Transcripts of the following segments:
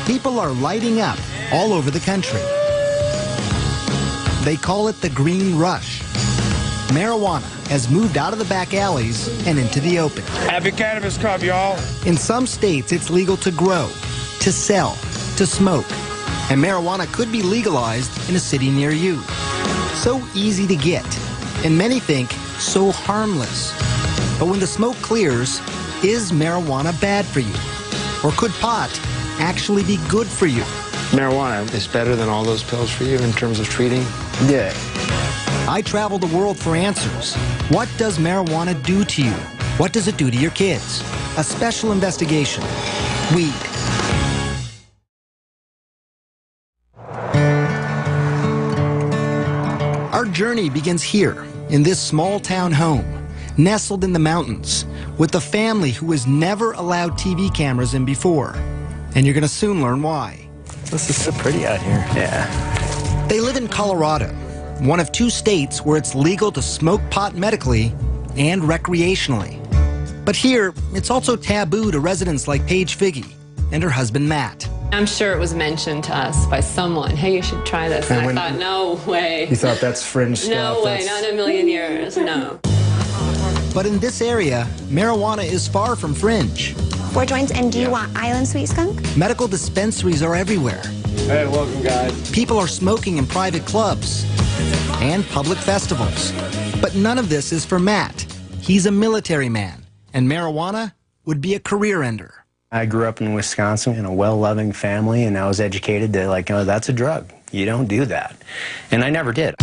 People are lighting up all over the country. They call it the green rush. Marijuana has moved out of the back alleys and into the open. Happy Cannabis Cup, y'all. In some states, it's legal to grow, to sell, to smoke. And marijuana could be legalized in a city near you. So easy to get, and many think so harmless. But when the smoke clears, is marijuana bad for you? Or could pot actually be good for you? Marijuana is better than all those pills for you in terms of treating? Yeah. I travel the world for answers. What does marijuana do to you? What does it do to your kids? A special investigation. Weed. Our journey begins here, in this small town home, nestled in the mountains, with a family who has never allowed TV cameras in before. And you're going to soon learn why. This is so pretty out here. Yeah. They live in Colorado, one of 2 states where it's legal to smoke pot medically and recreationally. But here, it's also taboo to residents like Paige Figge and her husband, Matt. I'm sure it was mentioned to us by someone, hey, you should try this. And I thought, no way. You thought that's fringe stuff? No way, not in a million years, no. But in this area, marijuana is far from fringe. 4 joints, and do you want Island Sweet Skunk? Medical dispensaries are everywhere. Hey, welcome, guys. People are smoking in private clubs and public festivals. But none of this is for Matt. He's a military man, and marijuana would be a career ender. I grew up in Wisconsin in a well-loving family, and I was educated to, like, oh, that's a drug. You don't do that. And I never did.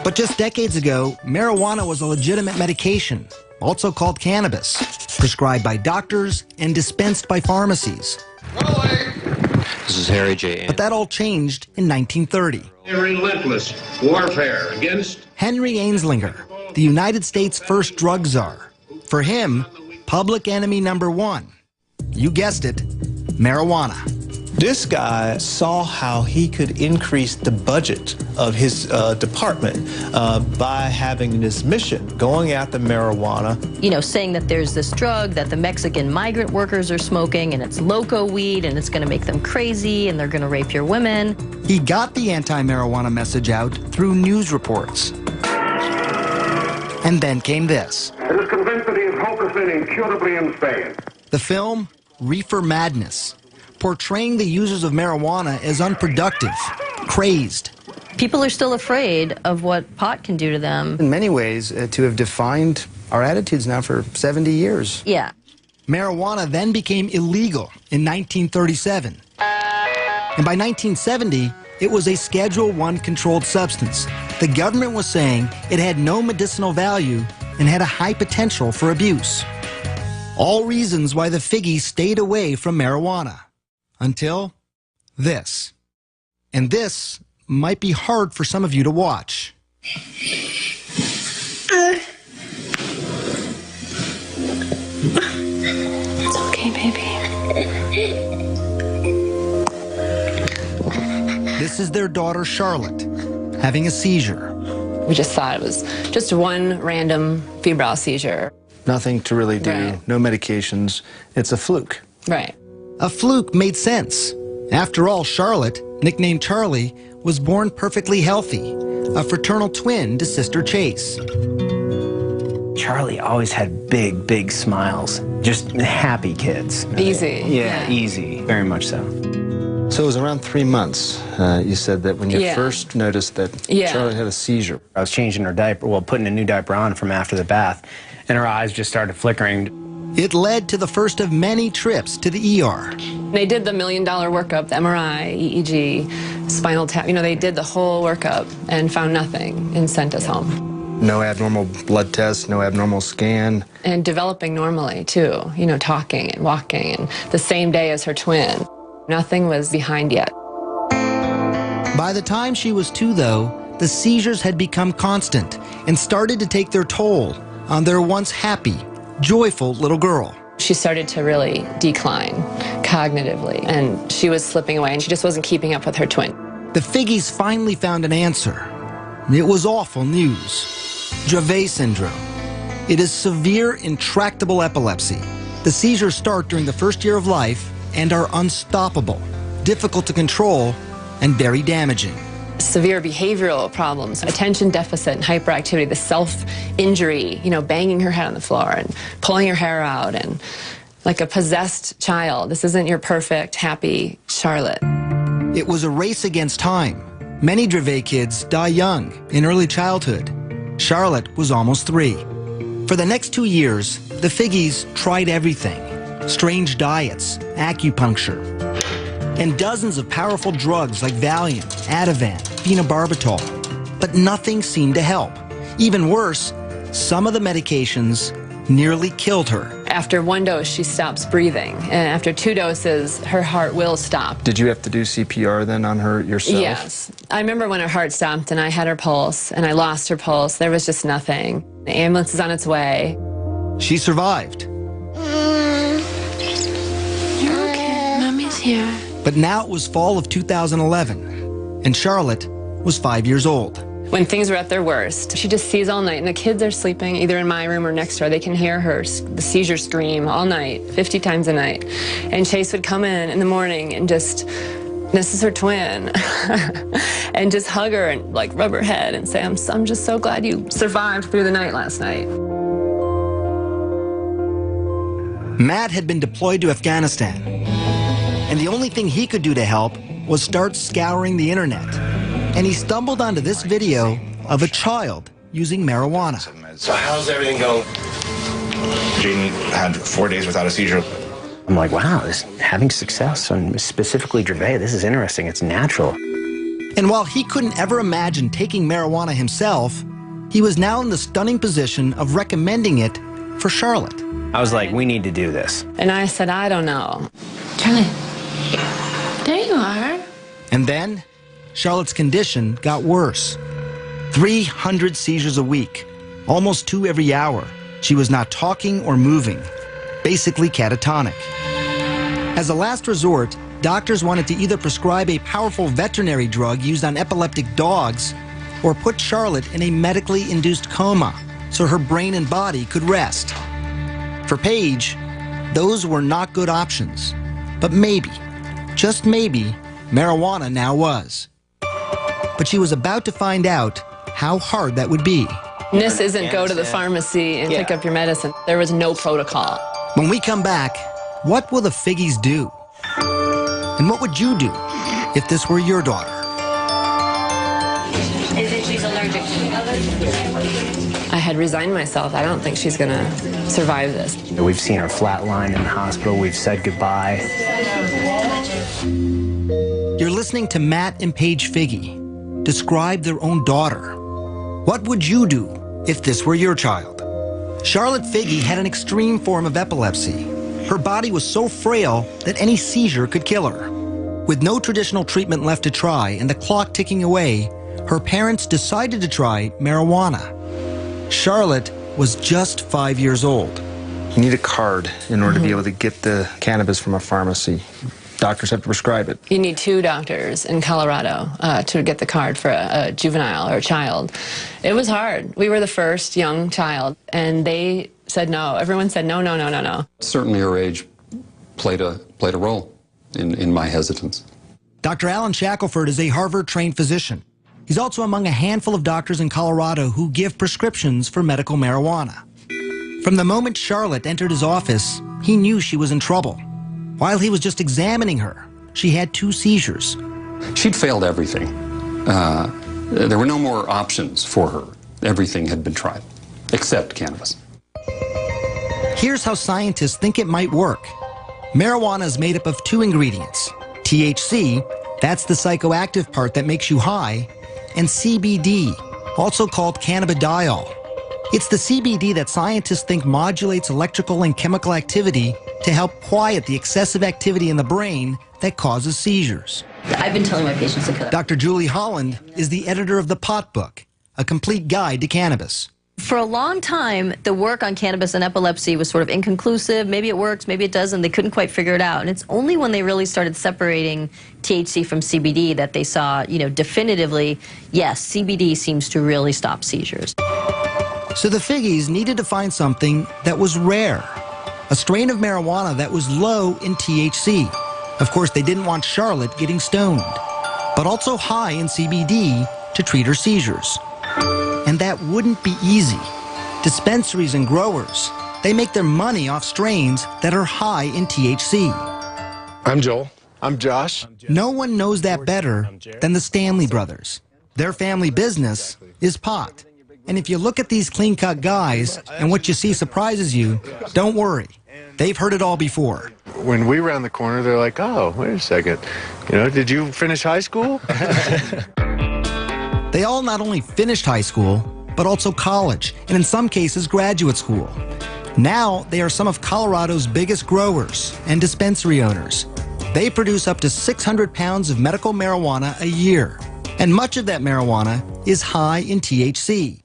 But just decades ago, marijuana was a legitimate medication, also called cannabis, prescribed by doctors and dispensed by pharmacies. This is Harry J. But that all changed in 1930. A relentless warfare against Henry Anslinger, the United States' first drug czar. For him, public enemy number 1. You guessed it, marijuana. This guy saw how he could increase the budget of his department by having this mission, going after marijuana. You know, saying that there's this drug that the Mexican migrant workers are smoking, and it's loco weed, and it's going to make them crazy, and they're going to rape your women. He got the anti-marijuana message out through news reports. And then came this. It is convinced that he is hopelessly and incurably insane. The film, Reefer Madness, portraying the users of marijuana as unproductive, crazed. People are still afraid of what pot can do to them. In many ways, to have defined our attitudes now for 70 years. Yeah. Marijuana then became illegal in 1937. And by 1970, it was a Schedule I controlled substance. The government was saying it had no medicinal value and had a high potential for abuse. All reasons why the Figgies stayed away from marijuana. Until this. And this might be hard for some of you to watch. It's okay, baby. This is their daughter, Charlotte, having a seizure. We just thought it was just one random febrile seizure. Nothing to really do, Right. no medications. It's a fluke. Right. A fluke made sense. After all, Charlotte, nicknamed Charlie, was born perfectly healthy, a fraternal twin to sister Chase. Charlie always had big, big smiles. Just happy kids. Easy. Yeah, easy. Very much so. So it was around 3 months, you said, that when you Yeah. first noticed that Yeah. Charlotte had a seizure. I was changing her diaper, well, putting a new diaper on from after the bath, and her eyes just started flickering. It led to the first of many trips to the ER. They did the $1 million workup, the MRI, EEG, spinal tap. You know, they did the whole workup and found nothing and sent us home. No abnormal blood test, no abnormal scan. And developing normally, too. You know, talking and walking, and the same day as her twin. Nothing was behind yet. By the time she was 2, though, the seizures had become constant and started to take their toll on their once happy, joyful little girl. She started to really decline cognitively, and she was slipping away, and she just wasn't keeping up with her twin. The Figgies finally found an answer. It was awful news. Dravet syndrome. It is severe, intractable epilepsy. The seizures start during the first year of life and are unstoppable, difficult to control, and very damaging. Severe behavioral problems, attention deficit and hyperactivity, the self-injury, banging her head on the floor and pulling her hair out, and like a possessed child. This isn't your perfect, happy Charlotte. It was a race against time. Many Dravet kids die young, in early childhood. Charlotte was almost 3. For the next 2 years, the Figgies tried everything. Strange diets, acupuncture, and dozens of powerful drugs like Valium, Ativan, phenobarbital. But nothing seemed to help. Even worse, some of the medications nearly killed her. After 1 dose, she stops breathing. And after 2 doses, her heart will stop. Did you have to do CPR then on her yourself? Yes. I remember when her heart stopped and I had her pulse and I lost her pulse. There was just nothing. The ambulance is on its way. She survived. You're okay. Mommy's here. But now it was fall of 2011, and Charlotte was 5 years old. When things were at their worst, she just sees all night, and the kids are sleeping either in my room or next door. They can hear her, the seizure scream all night, 50 times a night. And Chase would come in the morning and just, this is her twin, and just hug her and like rub her head and say, I'm just so glad you survived through the night last night. Matt had been deployed to Afghanistan, and the only thing he could do to help was start scouring the internet. And he stumbled onto this video of a child using marijuana. So how's everything going? Jaden had 4 days without a seizure. I'm like, wow, having success on specifically Dravet, this is interesting. It's natural. And while he couldn't ever imagine taking marijuana himself, he was now in the stunning position of recommending it for Charlotte. I was like, we need to do this. And I said, I don't know. Charlie, there you are. And then Charlotte's condition got worse. 300 seizures a week, almost 2 every hour. She was not talking or moving, basically catatonic. As a last resort, doctors wanted to either prescribe a powerful veterinary drug used on epileptic dogs or put Charlotte in a medically induced coma so her brain and body could rest. For Paige, those were not good options. But maybe, just maybe, marijuana now was. But she was about to find out how hard that would be. This isn't go to the pharmacy and pick up your medicine. There was no protocol. When we come back, what will the Figgies do? And what would you do if this were your daughter? Is it she's allergic to others? I had resigned myself. I don't think she's gonna survive this. We've seen her flatline in the hospital. We've said goodbye. You're listening to Matt and Paige Figgy describe their own daughter. What would you do if this were your child? Charlotte Figgy had an extreme form of epilepsy. Her body was so frail that any seizure could kill her. With no traditional treatment left to try and the clock ticking away, her parents decided to try marijuana. Charlotte was just 5 years old. You need a card in order to be able to get the cannabis from a pharmacy. Doctors have to prescribe it. You need 2 doctors in Colorado to get the card for a juvenile or a child. It was hard. We were the first young child, and they said no. Everyone said no, no, no, no, no. Certainly her age played a role in my hesitance. Dr. Alan Shackelford is a Harvard-trained physician. He's also among a handful of doctors in Colorado who give prescriptions for medical marijuana. From the moment Charlotte entered his office, he knew she was in trouble. While he was just examining her, she had 2 seizures. She'd failed everything. There were no more options for her. Everything had been tried, except cannabis. Here's how scientists think it might work. Marijuana is made up of 2 ingredients. THC, that's the psychoactive part that makes you high, and CBD, also called cannabidiol. It's the CBD that scientists think modulates electrical and chemical activity to help quiet the excessive activity in the brain that causes seizures. I've been telling my patients to cut. Dr. Julie Holland is the editor of The Pot Book, a complete guide to cannabis. For a long time, the work on cannabis and epilepsy was sort of inconclusive. Maybe it works, maybe it doesn't. They couldn't quite figure it out. And it's only when they really started separating THC from CBD that they saw, definitively, yes, CBD seems to really stop seizures. So the Figgies needed to find something that was rare, a strain of marijuana that was low in THC. Of course, they didn't want Charlotte getting stoned, but also high in CBD to treat her seizures. And that wouldn't be easy. Dispensaries and growers, they make their money off strains that are high in THC. I'm Joel. I'm Josh. No one knows that better than the Stanley brothers. Their family business is pot. And if you look at these clean-cut guys and what you see surprises you, don't worry. They've heard it all before. When we round the corner, they're like, oh, wait a second. Did you finish high school? They all not only finished high school, but also college, and in some cases, graduate school. Now, they are some of Colorado's biggest growers and dispensary owners. They produce up to 600 pounds of medical marijuana a year, and much of that marijuana is high in THC.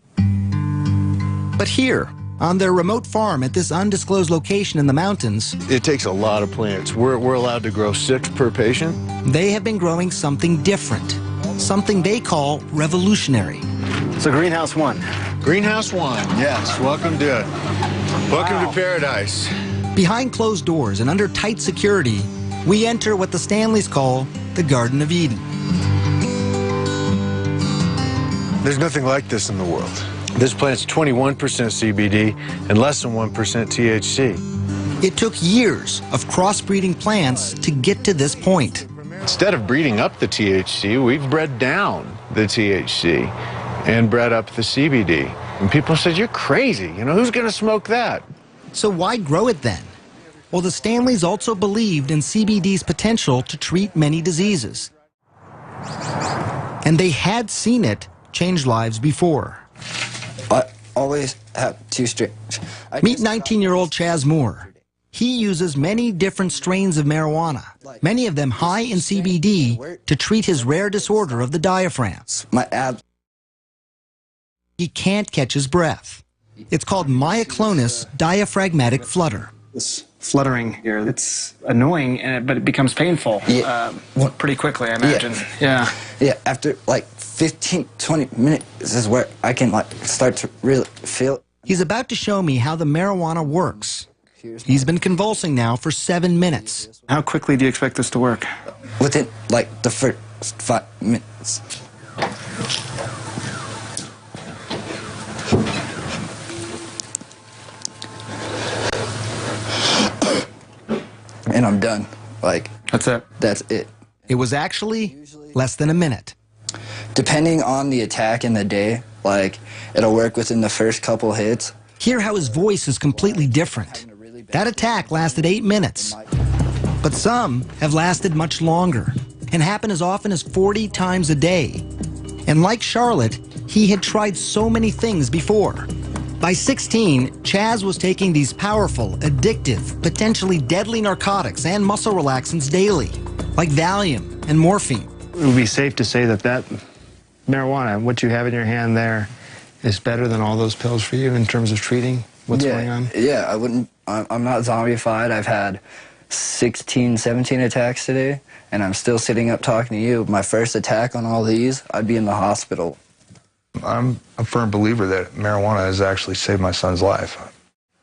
But here, on their remote farm at this undisclosed location in the mountains, It takes a lot of plants. We're allowed to grow 6 per patient. they have been growing something different, something they call revolutionary. So Greenhouse 1. Greenhouse 1, yes. Welcome to paradise. Behind closed doors and under tight security, we enter what the Stanleys call the Garden of Eden. There's nothing like this in the world. This plant's 21% CBD and less than 1% THC. It took years of crossbreeding plants to get to this point. Instead of breeding up the THC, we've bred down the THC and bred up the CBD. And people said, you're crazy. Who's going to smoke that? So why grow it then? Well, the Stanleys also believed in CBD's potential to treat many diseases. And they had seen it change lives before. I always have 2 strains. Meet 19-year-old Chaz Moore. He uses many different strains of marijuana, many of them high in CBD, to treat his rare disorder of the diaphragm. My abs. He can't catch his breath. It's called myoclonus diaphragmatic flutter. This fluttering here, it's annoying, but it becomes painful pretty quickly, I imagine. Yeah, after like 15, 20 minutes is where I can start to really feel it. He's about to show me how the marijuana works. He's been convulsing now for 7 minutes. How quickly do you expect this to work? Within the first 5 minutes. And I'm done. That's it? That's it. It was actually less than a minute. Depending on the attack in the day, it'll work within the first couple hits. Hear how his voice is completely different. That attack lasted 8 minutes. But some have lasted much longer and happen as often as 40 times a day. And like Charlotte, he had tried so many things before. By 16, Chaz was taking these powerful, addictive, potentially deadly narcotics and muscle relaxants daily, like Valium and morphine. It would be safe to say that marijuana, what you have in your hand there, is better than all those pills for you in terms of treating what's going on? Yeah, I'm not zombified. I've had 16, 17 attacks today, and I'm still sitting up talking to you. My first attack on all these, I'd be in the hospital. I'm a firm believer that marijuana has actually saved my son's life.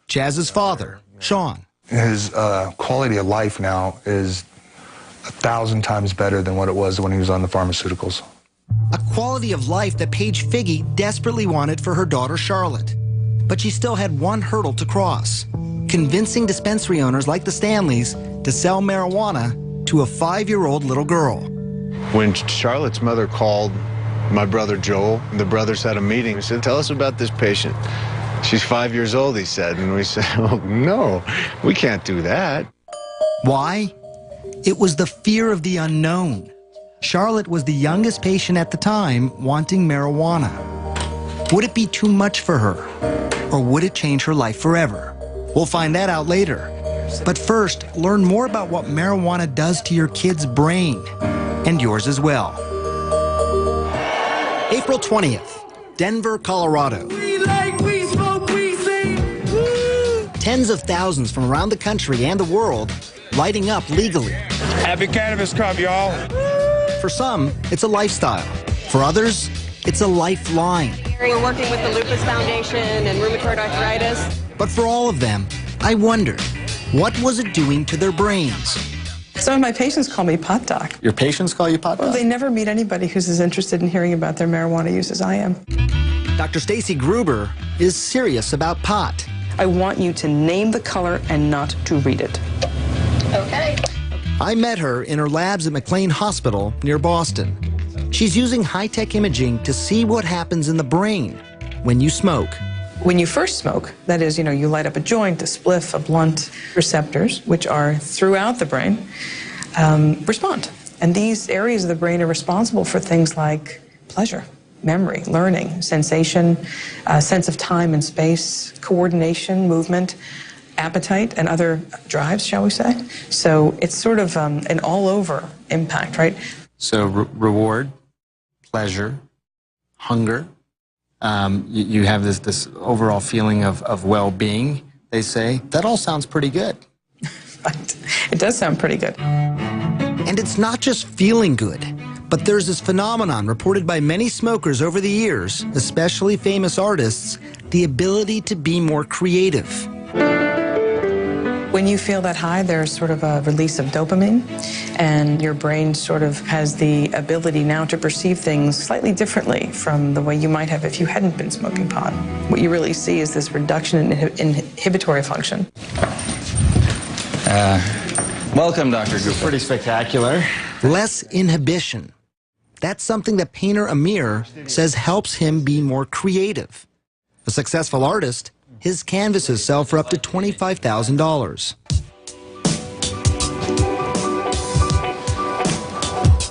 Chaz's father, Sean. His quality of life now is 1,000 times better than what it was when he was on the pharmaceuticals. A quality of life that Paige Figgy desperately wanted for her daughter Charlotte. But she still had one hurdle to cross: convincing dispensary owners like the Stanleys to sell marijuana to a 5-year-old little girl. When Charlotte's mother called my brother Joel, the brothers had a meeting. He said, tell us about this patient. She's 5 years old, he said. And we said, oh, no, we can't do that. Why? It was the fear of the unknown. Charlotte was the youngest patient at the time wanting marijuana. Would it be too much for her? Or would it change her life forever? We'll find that out later. But first, learn more about what marijuana does to your kid's brain, and yours as well. April 20th, Denver, Colorado. We like weed, tens of thousands from around the country and the world lighting up legally. Happy Cannabis Cup, y'all. For some, it's a lifestyle. For others, it's a lifeline. We're working with the Lupus Foundation and rheumatoid arthritis. But for all of them, I wondered, what was it doing to their brains? Some of my patients call me pot doc. Your patients call you pot doc? Well, they never meet anybody who's as interested in hearing about their marijuana use as I am. Dr. Stacy Gruber is serious about pot. I want you to name the color and not to read it. Okay. I met her in her labs at McLean Hospital near Boston. She's using high-tech imaging to see what happens in the brain when you smoke. When you first smoke, that is, you light up a joint, a spliff, a blunt, receptors, which are throughout the brain, respond. And these areas of the brain are responsible for things like pleasure, memory, learning, sensation, sense of time and space, coordination, movement, appetite, and other drives, shall we say. So it's sort of an all-over impact, right? So reward, pleasure, hunger. You have this overall feeling of well-being, they say. That all sounds pretty good. Right. It does sound pretty good. And it's not just feeling good, but there's this phenomenon reported by many smokers over the years, especially famous artists, the ability to be more creative. When you feel that high, there's sort of a release of dopamine, and your brain sort of has the ability now to perceive things slightly differently from the way you might have if you hadn't been smoking pot. What you really see is this reduction in inhibitory function. Welcome, Dr. Gupta. Pretty spectacular. Less inhibition. That's something that painter Amir says helps him be more creative. A successful artist, his canvases sell for up to $25,000.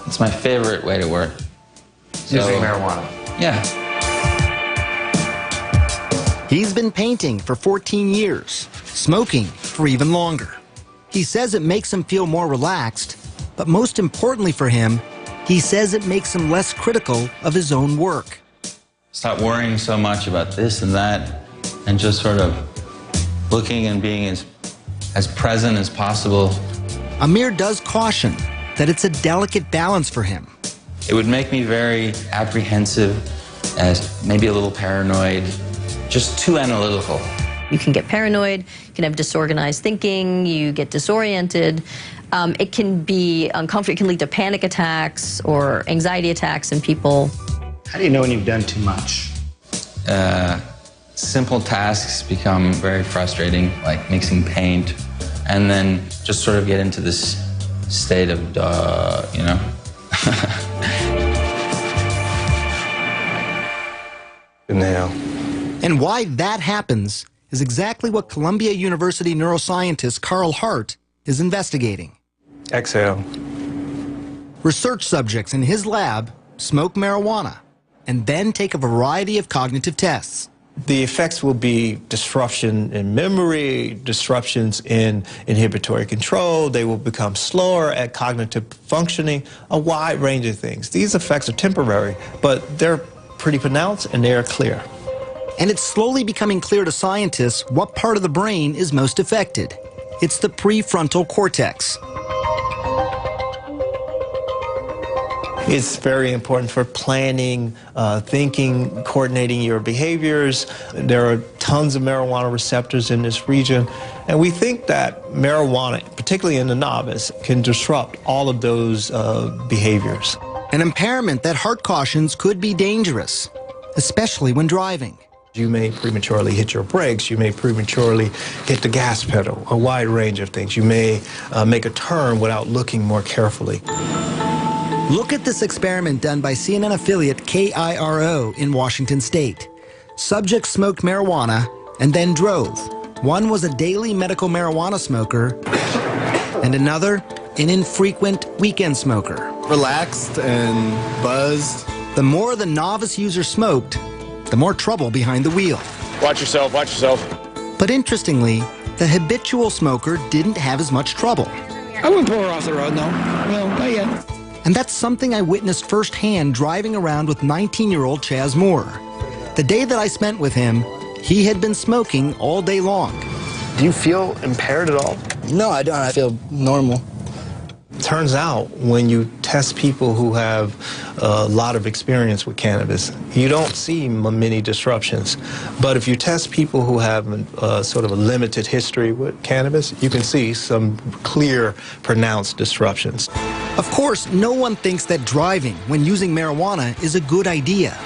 It's my favorite way to work. Using marijuana. Yeah. He's been painting for 14 years, smoking for even longer. He says it makes him feel more relaxed, but most importantly for him, he says it makes him less critical of his own work. Stop worrying so much about this and that, and just sort of looking and being as present as possible. Amir does caution that it's a delicate balance for him. It would make me very apprehensive, as maybe a little paranoid, just too analytical. You can get paranoid, you can have disorganized thinking, you get disoriented. It can be uncomfortable, it can lead to panic attacks or anxiety attacks in people. How do you know when you've done too much? Simple tasks become very frustrating, like mixing paint, and then just sort of get into this state of you know? Inhale. And why that happens is exactly what Columbia University neuroscientist Carl Hart is investigating. Exhale. Research subjects in his lab smoke marijuana and then take a variety of cognitive tests. The effects will be disruption in memory, disruptions in inhibitory control. They will become slower at cognitive functioning, a wide range of things. These effects are temporary, but they're pretty pronounced and they are clear. And it's slowly becoming clear to scientists what part of the brain is most affected. It's the prefrontal cortex. It's very important for planning, thinking, coordinating your behaviors. There are tons of marijuana receptors in this region, and we think that marijuana, particularly in the novice, can disrupt all of those behaviors. An impairment that Hart cautions could be dangerous, especially when driving. You may prematurely hit your brakes, you may prematurely hit the gas pedal, a wide range of things. You may make a turn without looking more carefully. Look at this experiment done by CNN affiliate KIRO in Washington State. Subjects smoked marijuana and then drove. One was a daily medical marijuana smoker, and another, an infrequent weekend smoker. Relaxed and buzzed. The more the novice user smoked, the more trouble behind the wheel. Watch yourself, watch yourself. But interestingly, the habitual smoker didn't have as much trouble. I wouldn't pull her off the road, no. Well, not yet. And that's something I witnessed firsthand driving around with 19-year-old Chaz Moore. The day that I spent with him, he had been smoking all day long. Do you feel impaired at all? No, I don't. I feel normal. Turns out when you test people who have a lot of experience with cannabis, you don't see many disruptions. But if you test people who have sort of a limited history with cannabis, you can see some clear, pronounced disruptions. Of course, no one thinks that driving when using marijuana is a good idea.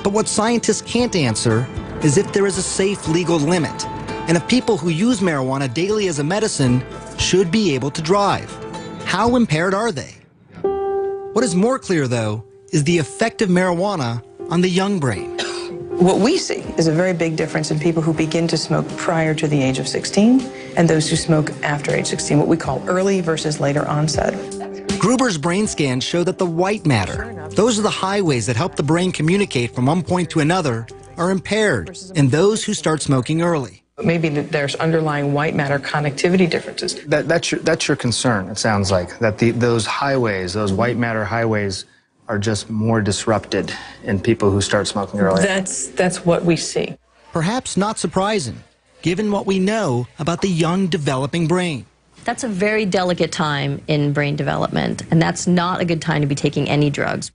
But what scientists can't answer is if there is a safe legal limit, and if people who use marijuana daily as a medicine should be able to drive. How impaired are they? What is more clear, though, is the effect of marijuana on the young brain. What we see is a very big difference in people who begin to smoke prior to the age of 16 and those who smoke after age 16, what we call early versus later onset. Gruber's brain scans show that the white matter, those are the highways that help the brain communicate from one point to another, are impaired in those who start smoking early. Maybe there's underlying white matter connectivity differences. That's your concern, it sounds like, that those highways, those white matter highways, are just more disrupted in people who start smoking early. That's what we see. Perhaps not surprising, given what we know about the young developing brain. That's a very delicate time in brain development, and that's not a good time to be taking any drugs.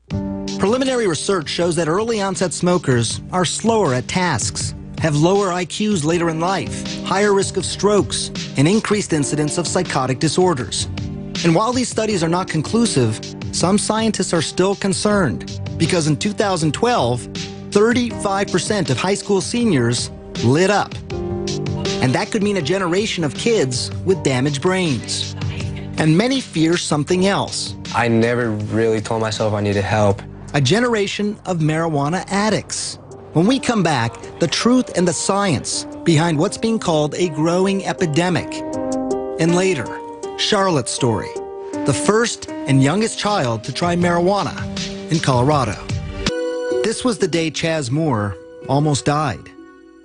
Preliminary research shows that early onset smokers are slower at tasks, have lower IQs later in life, higher risk of strokes, and increased incidence of psychotic disorders. And while these studies are not conclusive, some scientists are still concerned because in 2012, 35% of high school seniors lit up. And that could mean a generation of kids with damaged brains. And many fear something else. I never really told myself I needed help. A generation of marijuana addicts. When we come back, the truth and the science behind what's being called a growing epidemic. And later, Charlotte's story, the first and youngest child to try marijuana in Colorado. This was the day Chaz Moore almost died,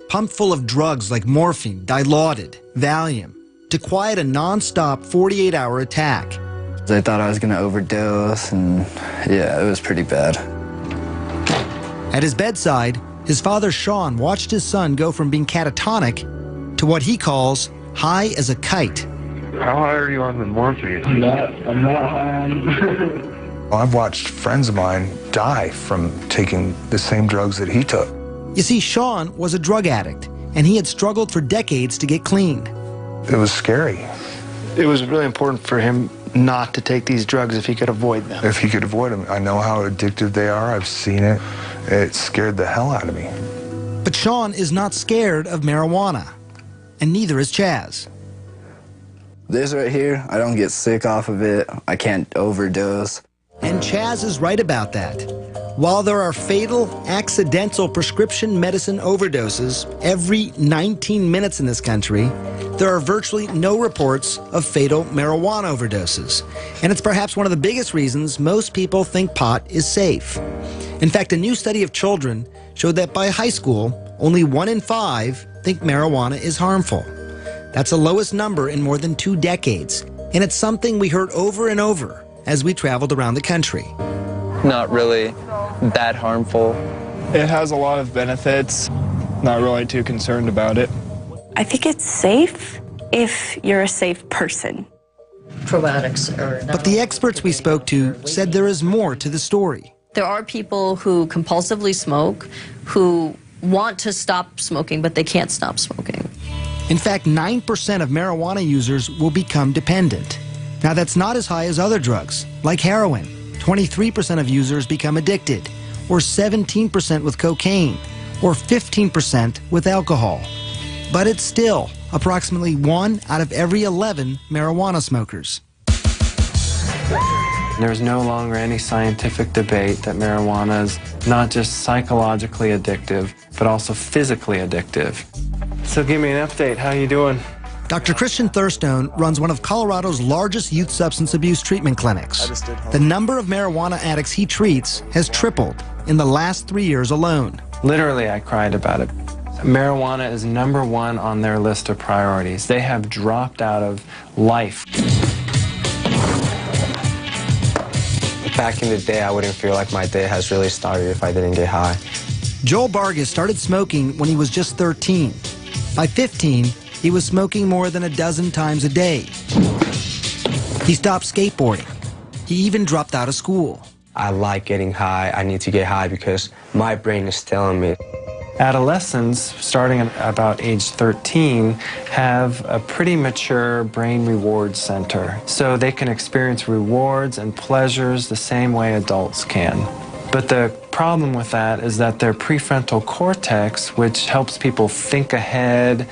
pumped full of drugs like morphine, Dilaudid, Valium, to quiet a non-stop 48-hour attack. I thought I was going to overdose, and yeah, it was pretty bad. At his bedside, his father Sean watched his son go from being catatonic to what he calls high as a kite. How high are you on the morphine? I'm not high on. I've watched friends of mine die from taking the same drugs that he took. You see, Sean was a drug addict, and he had struggled for decades to get clean. It was scary. It was really important for him not to take these drugs if he could avoid them. If he could avoid them. I know how addictive they are. I've seen it. It scared the hell out of me. But Sean is not scared of marijuana, and neither is Chaz. This right here, I don't get sick off of it. I can't overdose. And Chaz is right about that. While there are fatal, accidental prescription medicine overdoses every 19 minutes in this country, there are virtually no reports of fatal marijuana overdoses. And it's perhaps one of the biggest reasons most people think pot is safe. In fact, a new study of children showed that by high school, only 1 in 5 think marijuana is harmful. That's the lowest number in more than 2 decades. And it's something we heard over and over as we traveled around the country. Not really that harmful. It has a lot of benefits. Not really too concerned about it. I think it's safe if you're a safe person. Probiotics are... But the experts we spoke to said there is more to the story. There are people who compulsively smoke, who want to stop smoking, but they can't stop smoking. In fact, 9% of marijuana users will become dependent. Now, that's not as high as other drugs, like heroin. 23% of users become addicted, or 17% with cocaine, or 15% with alcohol. But it's still approximately 1 out of every 11 marijuana smokers. There's no longer any scientific debate that marijuana is not just psychologically addictive, but also physically addictive. So give me an update. How you doing? Dr. Christian Thurstone runs one of Colorado's largest youth substance abuse treatment clinics. The number of marijuana addicts he treats has tripled in the last 3 years alone. Literally, I cried about it. Marijuana is #1 on their list of priorities. They have dropped out of life. Back in the day, I wouldn't feel like my day has really started if I didn't get high. Joel Vargas started smoking when he was just 13. By 15, he was smoking more than a dozen times a day. He stopped skateboarding. He even dropped out of school. I like getting high. I need to get high because my brain is telling me. Adolescents, starting at about age 13, have a pretty mature brain reward center. So they can experience rewards and pleasures the same way adults can. But the problem with that is that their prefrontal cortex, which helps people think ahead,